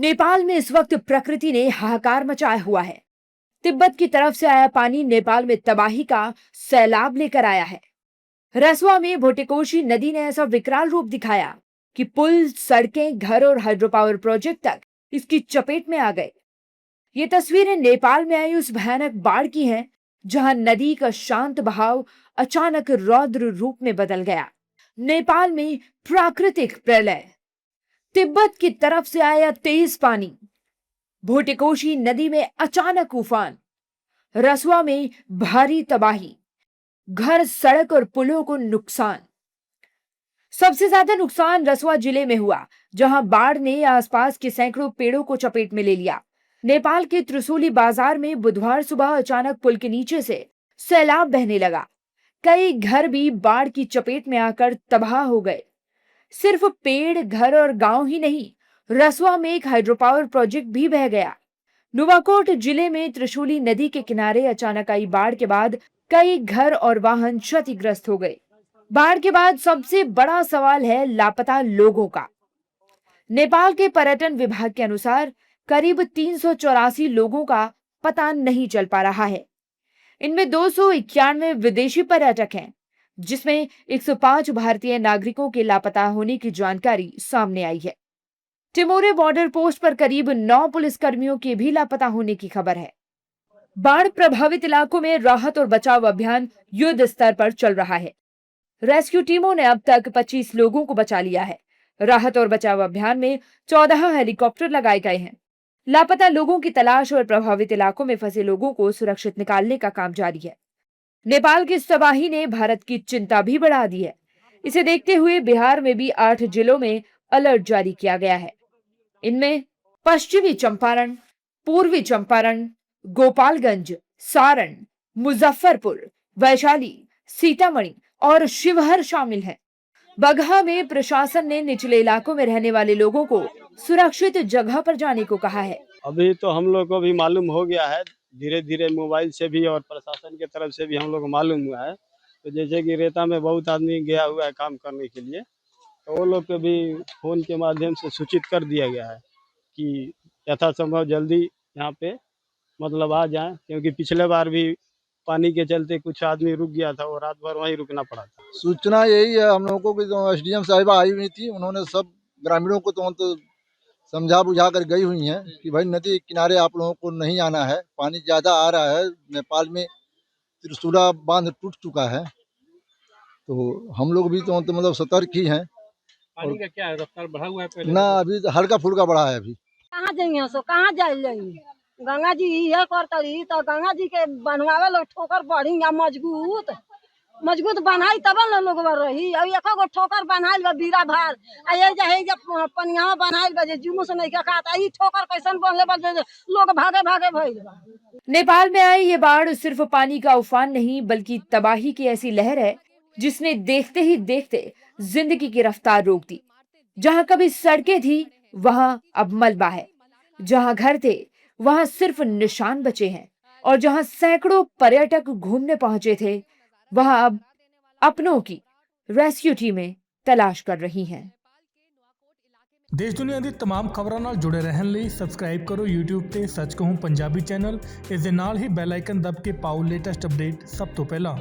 नेपाल में इस वक्त प्रकृति ने हाहाकार मचाया हुआ है। तिब्बत की तरफ से आया पानी नेपाल में तबाही का सैलाब लेकर आया है। रसवा में भोटेकोशी नदी ने ऐसा विकराल रूप दिखाया कि पुल, सड़कें, घर और हाइड्रो पावर प्रोजेक्ट तक इसकी चपेट में आ गए। ये तस्वीरें नेपाल में आई उस भयानक बाढ़ की हैं, जहां नदी का शांत बहाव अचानक रौद्र रूप में बदल गया। नेपाल में प्राकृतिक प्रलय, तिब्बत की तरफ से आया तेज पानी, भोटेकोशी नदी में अचानक उफान, रसवा में भारी तबाही, घर, सड़क और पुलों को नुकसान। सबसे ज्यादा नुकसान रसवा जिले में हुआ, जहां बाढ़ ने आसपास के सैकड़ों पेड़ों को चपेट में ले लिया। नेपाल के त्रिशूली बाजार में बुधवार सुबह अचानक पुल के नीचे से सैलाब बहने लगा। कई घर भी बाढ़ की चपेट में आकर तबाह हो गए। सिर्फ पेड़, घर और गांव ही नहीं, रसवा में एक हाइड्रो पावर प्रोजेक्ट भी बह गया। नुवाकोट जिले में त्रिशूली नदी के किनारे अचानक आई बाढ़ के बाद कई घर और वाहन क्षतिग्रस्त हो गए। बाढ़ के बाद सबसे बड़ा सवाल है लापता लोगों का। नेपाल के पर्यटन विभाग के अनुसार करीब 384 लोगों का पता नहीं चल पा रहा है। इनमें 291 विदेशी पर्यटक हैं, जिसमें 105 भारतीय नागरिकों के लापता होने की जानकारी सामने आई है। टिमोरे बॉर्डर पोस्ट पर करीब 9 पुलिसकर्मियों के भी लापता होने की खबर है। बाढ़ प्रभावित इलाकों में राहत और बचाव अभियान युद्ध स्तर पर चल रहा है। रेस्क्यू टीमों ने अब तक 25 लोगों को बचा लिया है। राहत और बचाव अभियान में 14 हेलीकॉप्टर लगाए गए हैं। लापता लोगों की तलाश और प्रभावित इलाकों में फंसे लोगों को सुरक्षित निकालने का काम जारी है। नेपाल की इस तबाही ने भारत की चिंता भी बढ़ा दी है। इसे देखते हुए बिहार में भी 8 जिलों में अलर्ट जारी किया गया है। इनमें पश्चिमी चंपारण, पूर्वी चंपारण, गोपालगंज, सारण, मुजफ्फरपुर, वैशाली, सीतामढ़ी और शिवहर शामिल हैं। बगहा में प्रशासन ने निचले इलाकों में रहने वाले लोगों को सुरक्षित जगह पर जाने को कहा है। अभी तो हम लोग को भी मालूम हो गया है, धीरे धीरे मोबाइल से भी और प्रशासन की तरफ से भी हम लोग को मालूम हुआ है। तो जैसे कि रेता में बहुत आदमी गया हुआ है काम करने के लिए, तो वो लोग को भी फोन के माध्यम से सूचित कर दिया गया है कि यथासंभव जल्दी यहाँ पे मतलब आ जाएं, क्योंकि पिछले बार भी पानी के चलते कुछ आदमी रुक गया था और रात भर वहीं रुकना पड़ा था। सूचना यही है हम लोगों को कि जो एसडीएम साहिबा आई हुई थी, उन्होंने सब ग्रामीणों को तो समझा बुझा कर गई हुई हैं कि भाई नदी किनारे आप लोगों को नहीं आना है, पानी ज़्यादा आ रहा है। नेपाल में त्रिशूला बांध टूट चुका है, तो हम लोग भी तो मतलब सतर्क ही हैं। पानी का क्या रफ्तार बढ़ा हुआ है पहले? ना, अभी हल्का फुल्का बढ़ा है। अभी कहाँ जाइए सो कहाँ जाइए? गंगा जी ये करतरी तो गंगा जी के बनवावे लोग ठोकर बढ़ी या मजबूत बनाई तब न लोग रही। अब एक गो ठोकर बनाइल बा बीरा भार आ ये जे पनिया बनाइल बा जे जुमूस नहीं का खाता ई ठोकर कैसन बनले बा लोग भागे भागे भइल बा। नेपाल में आई ये बाढ़ सिर्फ पानी का उफान नहीं, बल्कि तबाही की ऐसी लहर है जिसने देखते ही देखते जिंदगी की रफ्तार रोक दी। जहां कभी सड़कें थी, वहां अब मलबा है। जहां घर थे, वहां सिर्फ निशान बचे हैं। और जहां सैकड़ों पर्यटक घूमने पहुंचे थे, वहां अब अपनों की रेस्क्यू टीमें तलाश कर रही हैं। देश दुनिया दी तमाम खबरों नाल जुड़े रहन लई सबसक्राइब करो YouTube ते सच कहूं पंजाबी चैनल। इस दे नाल ही बैल आइकन दब के पाओ लेटेस्ट अपडेट सब तो पहला।